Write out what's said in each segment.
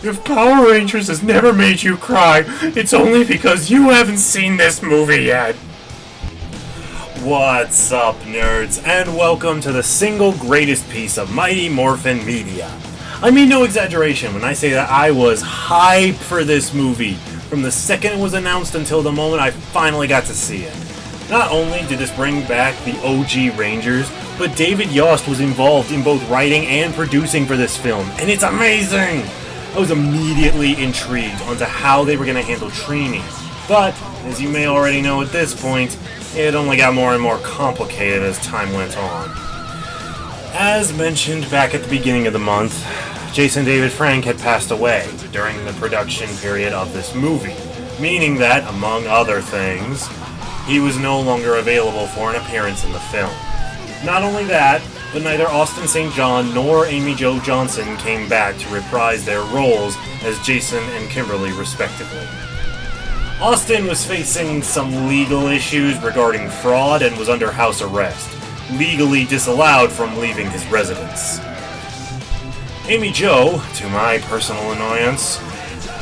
If Power Rangers has never made you cry, it's only because you haven't seen this movie yet. What's up, nerds, and welcome to the single greatest piece of Mighty Morphin media. I mean no exaggeration when I say that I was hyped for this movie, from the second it was announced until the moment I finally got to see it. Not only did this bring back the OG Rangers, but David Yost was involved in both writing and producing for this film, and it's amazing! I was immediately intrigued onto how they were going to handle Trini, but, as you may already know at this point, it only got more and more complicated as time went on. As mentioned back at the beginning of the month, Jason David Frank had passed away during the production period of this movie, meaning that, among other things, he was no longer available for an appearance in the film. Not only that, but neither Austin St. John nor Amy Jo Johnson came back to reprise their roles as Jason and Kimberly respectively. Austin was facing some legal issues regarding fraud and was under house arrest, legally disallowed from leaving his residence. Amy Jo, to my personal annoyance,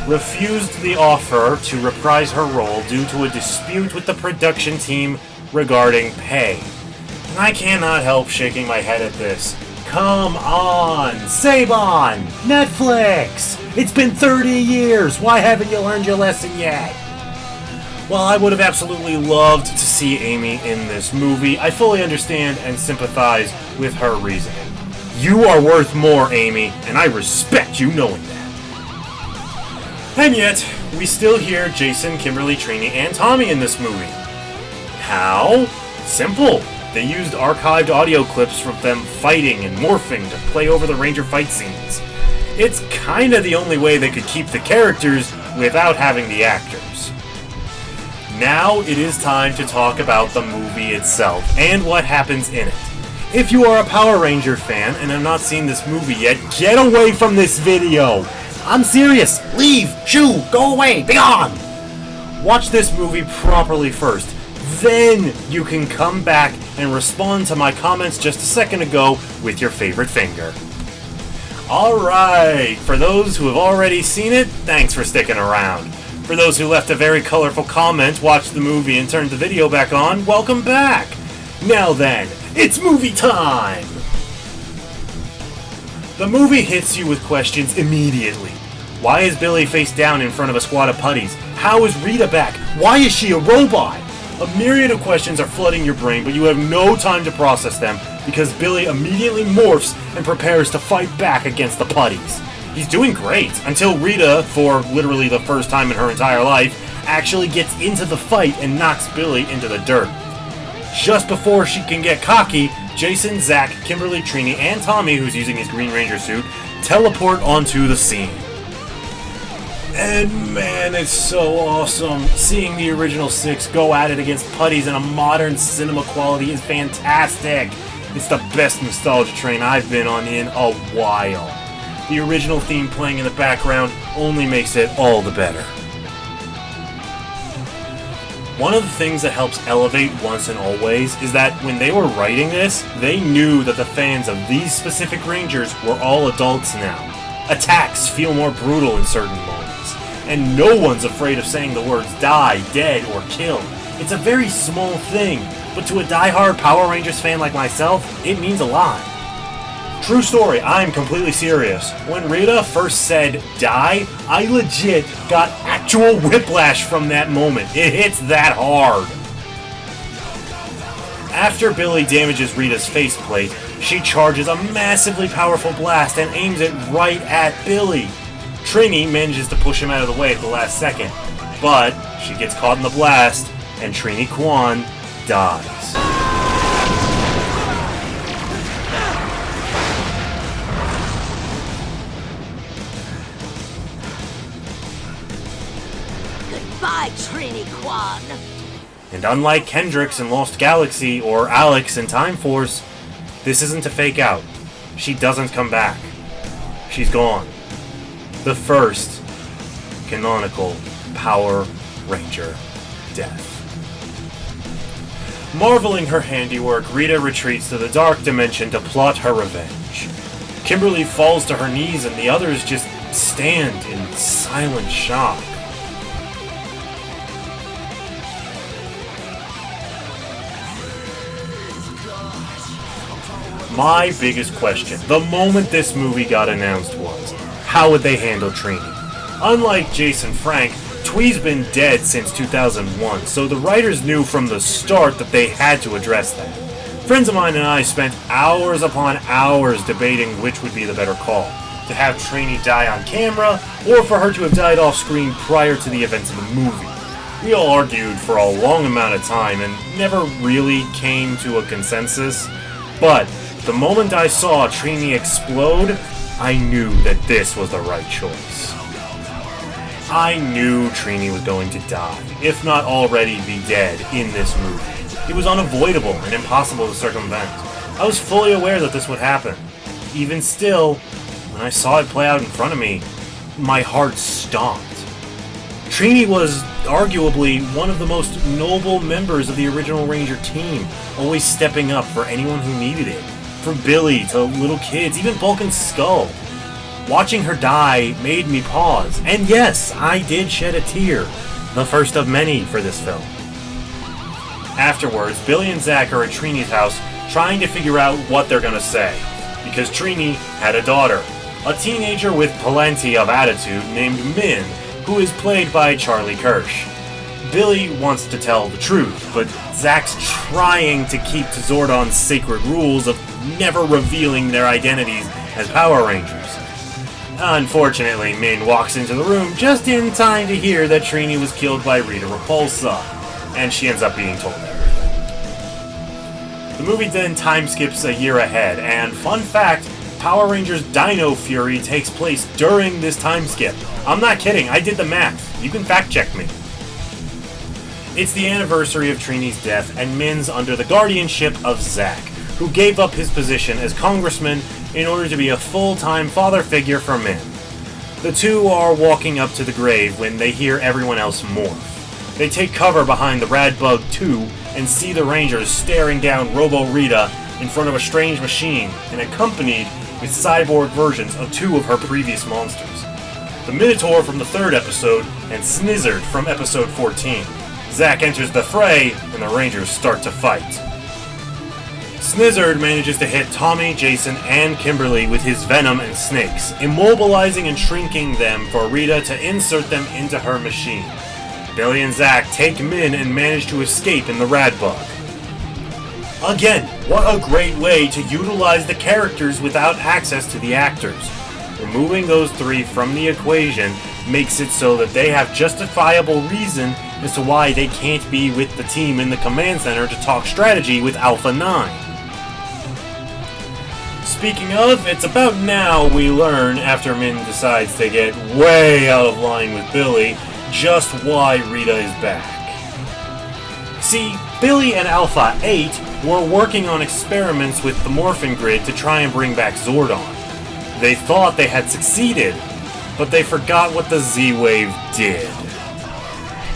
refused the offer to reprise her role due to a dispute with the production team regarding pay. And I cannot help shaking my head at this. Come on, Saban, Netflix! It's been 30 years, why haven't you learned your lesson yet? While I would have absolutely loved to see Amy in this movie, I fully understand and sympathize with her reasoning. You are worth more, Amy, and I respect you knowing that. And yet, we still hear Jason, Kimberly, Trini, and Tommy in this movie. How? Simple. They used archived audio clips from them fighting and morphing to play over the Ranger fight scenes. It's kinda the only way they could keep the characters without having the actors. Now it is time to talk about the movie itself and what happens in it. If you are a Power Ranger fan and have not seen this movie yet, get away from this video! I'm serious! Leave! Shoo! Go away! Be gone! Watch this movie properly first. Then you can come back and respond to my comments just a second ago with your favorite finger. Alright, for those who have already seen it, thanks for sticking around. For those who left a very colorful comment, watched the movie, and turned the video back on, welcome back! Now then, it's movie time! The movie hits you with questions immediately. Why is Billy face down in front of a squad of putties? How is Rita back? Why is she a robot? A myriad of questions are flooding your brain, but you have no time to process them because Billy immediately morphs and prepares to fight back against the putties. He's doing great until Rita, for literally the first time in her entire life, actually gets into the fight and knocks Billy into the dirt. Just before she can get cocky, Jason, Zach, Kimberly, Trini, and Tommy, who's using his Green Ranger suit, teleport onto the scene. And man, it's so awesome. Seeing the original six go at it against putties in a modern cinema quality is fantastic. It's the best nostalgia train I've been on in a while. The original theme playing in the background only makes it all the better. One of the things that helps elevate Once and Always is that when they were writing this, they knew that the fans of these specific Rangers were all adults now. Attacks feel more brutal in certain moments. And no one's afraid of saying the words die, dead, or kill. It's a very small thing, but to a die-hard Power Rangers fan like myself, it means a lot. True story, I'm completely serious. When Rita first said die, I legit got actual whiplash from that moment. It hits that hard. After Billy damages Rita's faceplate, she charges a massively powerful blast and aims it right at Billy. Trini manages to push him out of the way at the last second, but she gets caught in the blast, and Trini Kwan dies. Goodbye, Trini Kwan! And unlike Kendrix in Lost Galaxy or Alex in Time Force, this isn't a fake out. She doesn't come back. She's gone. The first canonical Power Ranger death. Marveling her handiwork, Rita retreats to the Dark Dimension to plot her revenge. Kimberly falls to her knees and the others just stand in silent shock. My biggest question, the moment this movie got announced, was, how would they handle Trini? Unlike Jason Frank, Thuy's been dead since 2001, so the writers knew from the start that they had to address that. Friends of mine and I spent hours upon hours debating which would be the better call, to have Trini die on camera, or for her to have died off screen prior to the events of the movie. We all argued for a long amount of time and never really came to a consensus, but the moment I saw Trini explode, I knew that this was the right choice. I knew Trini was going to die, if not already be dead, in this movie. It was unavoidable and impossible to circumvent. I was fully aware that this would happen. Even still, when I saw it play out in front of me, my heart stopped. Trini was arguably one of the most noble members of the original Ranger team, always stepping up for anyone who needed it. From Billy to little kids, even Bulk and Skull. Watching her die made me pause, and yes, I did shed a tear, the first of many for this film. Afterwards, Billy and Zach are at Trini's house trying to figure out what they're gonna say, because Trini had a daughter, a teenager with plenty of attitude named Min, who is played by Charlie Kirsch. Billy wants to tell the truth, but Zach's trying to keep to Zordon's sacred rules of never revealing their identities as Power Rangers. Unfortunately, Min walks into the room just in time to hear that Trini was killed by Rita Repulsa, and she ends up being told everything. The movie then time skips a year ahead, and fun fact, Power Rangers Dino Fury takes place during this time skip. I'm not kidding, I did the math. You can fact check me. It's the anniversary of Trini's death, and Min's under the guardianship of Zach, who gave up his position as congressman in order to be a full-time father figure for Min. The two are walking up to the grave when they hear everyone else morph. They take cover behind the Radbug 2 and see the Rangers staring down Robo-Rita in front of a strange machine and accompanied with cyborg versions of two of her previous monsters. The Minotaur from the third episode and Snizzard from episode 14. Zach enters the fray and the Rangers start to fight. Snizzard manages to hit Tommy, Jason, and Kimberly with his venom and snakes, immobilizing and shrinking them for Rita to insert them into her machine. Billy and Zach take Min and manage to escape in the Radbug. Again, what a great way to utilize the characters without access to the actors. Removing those three from the equation makes it so that they have justifiable reason as to why they can't be with the team in the command center to talk strategy with Alpha 9. Speaking of, it's about now we learn, after Min decides to get way out of line with Billy, just why Rita is back. See, Billy and Alpha 8 were working on experiments with the Morphin Grid to try and bring back Zordon. They thought they had succeeded, but they forgot what the Z-Wave did.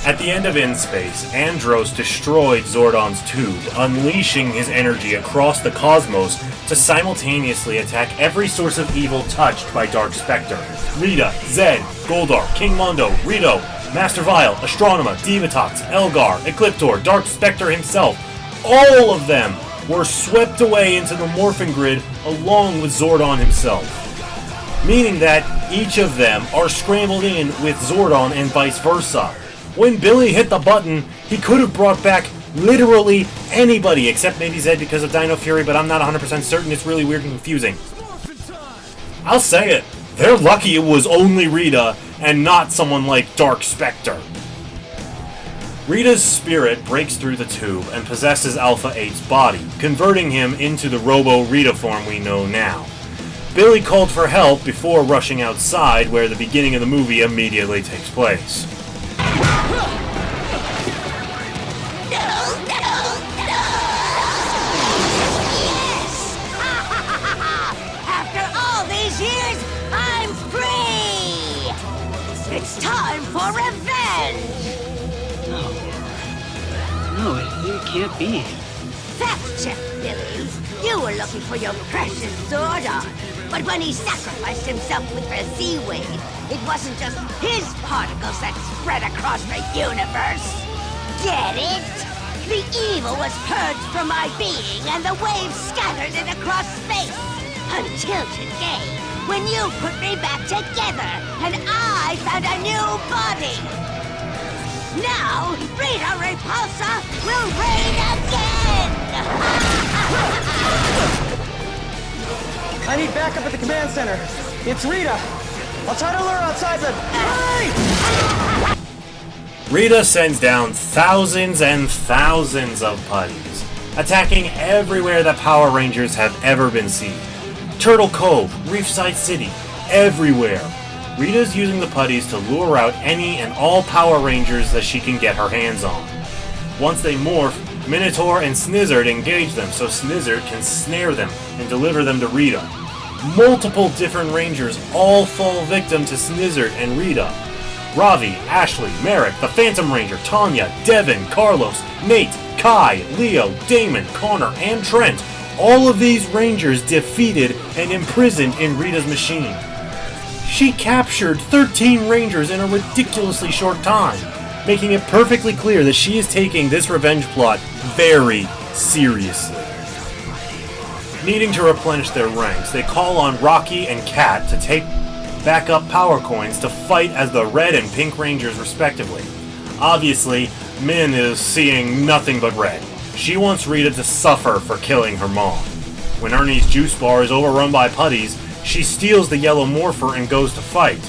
At the end of In Space, Andros destroyed Zordon's tube, unleashing his energy across the cosmos to simultaneously attack every source of evil touched by Dark Spectre. Rita, Zed, Goldar, King Mondo, Rito, Master Vile, Astronema, Divatox, Elgar, Ecliptor, Dark Spectre himself, all of them were swept away into the Morphin Grid along with Zordon himself. Meaning that each of them are scrambled in with Zordon and vice versa. When Billy hit the button, he could have brought back literally anybody, except maybe Zed because of Dino Fury, but I'm not 100% certain. It's really weird and confusing. I'll say it. They're lucky it was only Rita and not someone like Dark Spectre. Rita's spirit breaks through the tube and possesses Alpha 8's body, converting him into the Robo-Rita form we know now. Billy called for help before rushing outside, where the beginning of the movie immediately takes place. After all these years, I'm free! It's time for revenge! No, it can't be. Fact check, Billy. You were looking for your precious Zordon. But when he sacrificed himself with the Z-Wave, it wasn't just his particles that spread across the universe. Get it? The evil was purged from my being and the waves scattered it across space. Until today, when you put me back together and I found a new body. Now, Rita Repulsa will reign again! I need backup at the command center. It's Rita. I'll try to lure her outside the... Hey! Rita sends down thousands and thousands of putties, attacking everywhere the Power Rangers have ever been seen. Turtle Cove, Reefside City, everywhere. Rita's using the putties to lure out any and all Power Rangers that she can get her hands on. Once they morph, Minotaur and Snizzard engage them so Snizzard can snare them and deliver them to Rita. Multiple different Rangers all fall victim to Snizzard and Rita. Ravi, Ashley, Merrick, the Phantom Ranger, Tanya, Devin, Carlos, Nate, Kai, Leo, Damon, Connor, and Trent. All of these Rangers defeated and imprisoned in Rita's machine. She captured 13 Rangers in a ridiculously short time, making it perfectly clear that she is taking this revenge plot very seriously. Needing to replenish their ranks, they call on Rocky and Kat to take back up power coins to fight as the Red and Pink Rangers respectively. Obviously, Min is seeing nothing but red. She wants Rita to suffer for killing her mom. When Ernie's juice bar is overrun by putties, she steals the yellow morpher and goes to fight.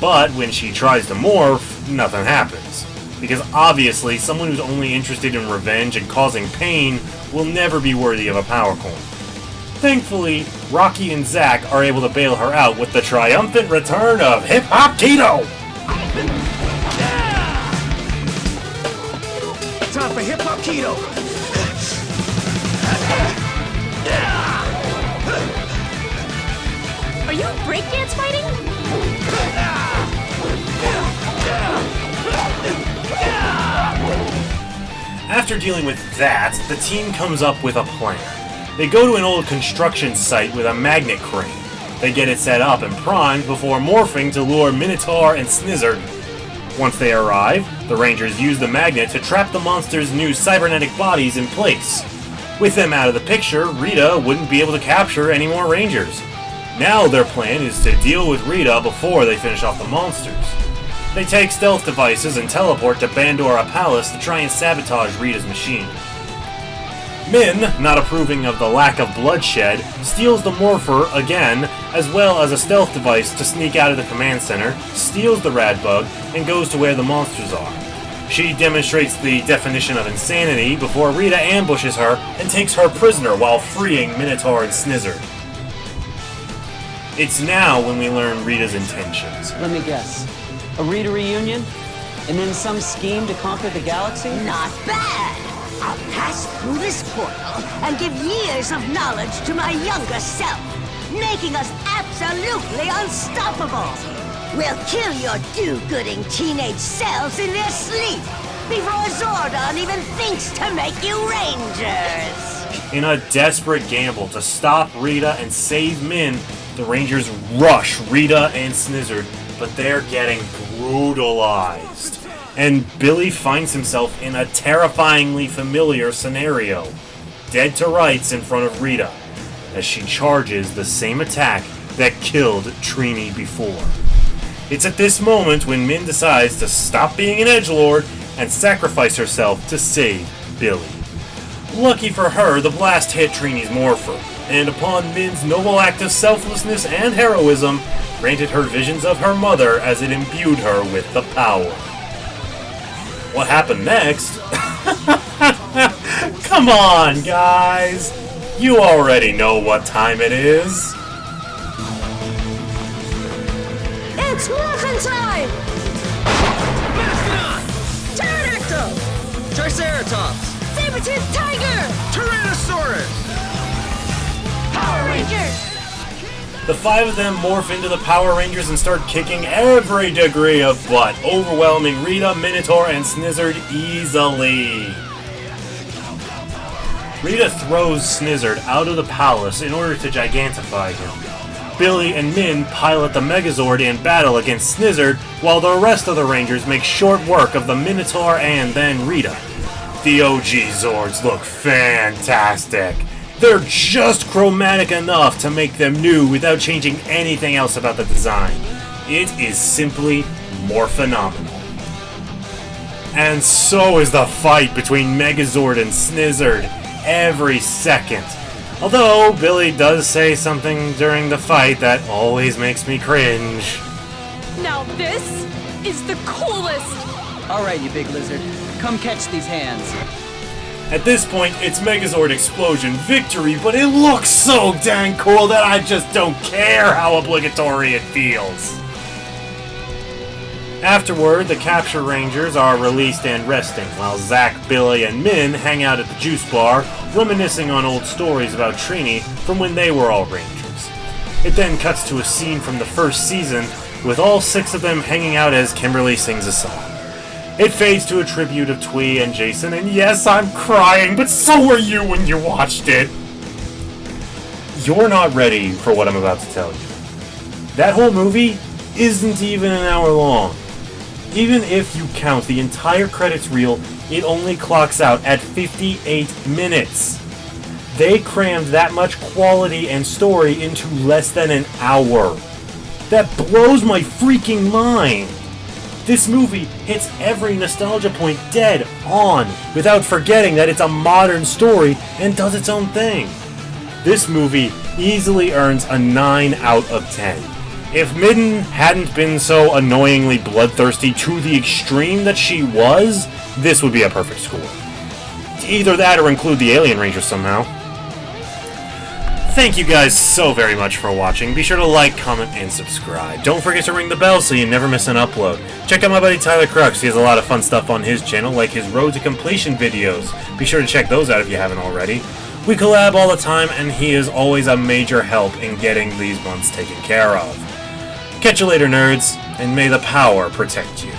But when she tries to morph, nothing happens. Because obviously, someone who's only interested in revenge and causing pain will never be worthy of a power coin. Thankfully, Rocky and Zack are able to bail her out with the triumphant return of Hip Hop Keto! Time for Hip Hop Keto! Are you breakdance fighting? After dealing with that, the team comes up with a plan. They go to an old construction site with a magnet crane. They get it set up and primed before morphing to lure Minotaur and Snizzard. Once they arrive, the Rangers use the magnet to trap the monster's new cybernetic bodies in place. With them out of the picture, Rita wouldn't be able to capture any more Rangers. Now their plan is to deal with Rita before they finish off the monsters. They take stealth devices and teleport to Bandora Palace to try and sabotage Rita's machine. Min, not approving of the lack of bloodshed, steals the Morpher again, as well as a stealth device to sneak out of the command center, steals the Radbug, and goes to where the monsters are. She demonstrates the definition of insanity before Rita ambushes her and takes her prisoner while freeing Minotaur and Snizzard. It's now when we learn Rita's intentions. Let me guess. A Rita reunion? And then some scheme to conquer the galaxy? Not bad. I'll pass through this portal and give years of knowledge to my younger self, making us absolutely unstoppable. We'll kill your do-gooding teenage selves in their sleep before Zordon even thinks to make you Rangers. In a desperate gamble to stop Rita and save Min, the Rangers rush Rita and Snizzard, but they're getting brutalized. And Billy finds himself in a terrifyingly familiar scenario, dead to rights in front of Rita, as she charges the same attack that killed Trini before. It's at this moment when Min decides to stop being an edgelord and sacrifice herself to save Billy. Lucky for her, the blast hit Trini's morpher, and upon Min's noble act of selflessness and heroism, granted her visions of her mother as it imbued her with the power. What happened next? Come on, guys! You already know what time it is. It's morphin' time! Mastodon! Pterodactyl! Triceratops! Saber-toothed tiger! Tyrannosaurus! Power Rangers! The five of them morph into the Power Rangers and start kicking every degree of butt, overwhelming Rita, Minotaur, and Snizzard easily. Rita throws Snizzard out of the palace in order to gigantify him. Billy and Min pilot the Megazord in battle against Snizzard, while the rest of the Rangers make short work of the Minotaur and then Rita. The OG Zords look fantastic. They're just chromatic enough to make them new without changing anything else about the design. It is simply morphinominal. And so is the fight between Megazord and Snizzard every second. Although Billy does say something during the fight that always makes me cringe. Now this is the coolest! Alright, you big lizard. Come catch these hands. At this point, it's Megazord Explosion victory, but it looks so dang cool that I just don't care how obligatory it feels. Afterward, the Capture Rangers are released and resting, while Zack, Billy, and Min hang out at the juice bar, reminiscing on old stories about Trini from when they were all Rangers. It then cuts to a scene from the first season, with all 6 of them hanging out as Kimberly sings a song. It fades to a tribute of Thuy and Jason, and yes, I'm crying, but so were you when you watched it! You're not ready for what I'm about to tell you. That whole movie isn't even an hour long. Even if you count the entire credits reel, it only clocks out at 58 minutes. They crammed that much quality and story into less than an hour. That blows my freaking mind! This movie hits every nostalgia point dead on, without forgetting that it's a modern story and does its own thing. This movie easily earns a 9 out of 10. If Midden hadn't been so annoyingly bloodthirsty to the extreme that she was, this would be a perfect score. Either that or include the Alien Rangers somehow. Thank you guys so very much for watching. Be sure to like, comment, and subscribe. Don't forget to ring the bell so you never miss an upload. Check out my buddy Tyler Crux. He has a lot of fun stuff on his channel, like his Road to Completion videos. Be sure to check those out if you haven't already. We collab all the time, and he is always a major help in getting these months taken care of. Catch you later, nerds, and may the power protect you.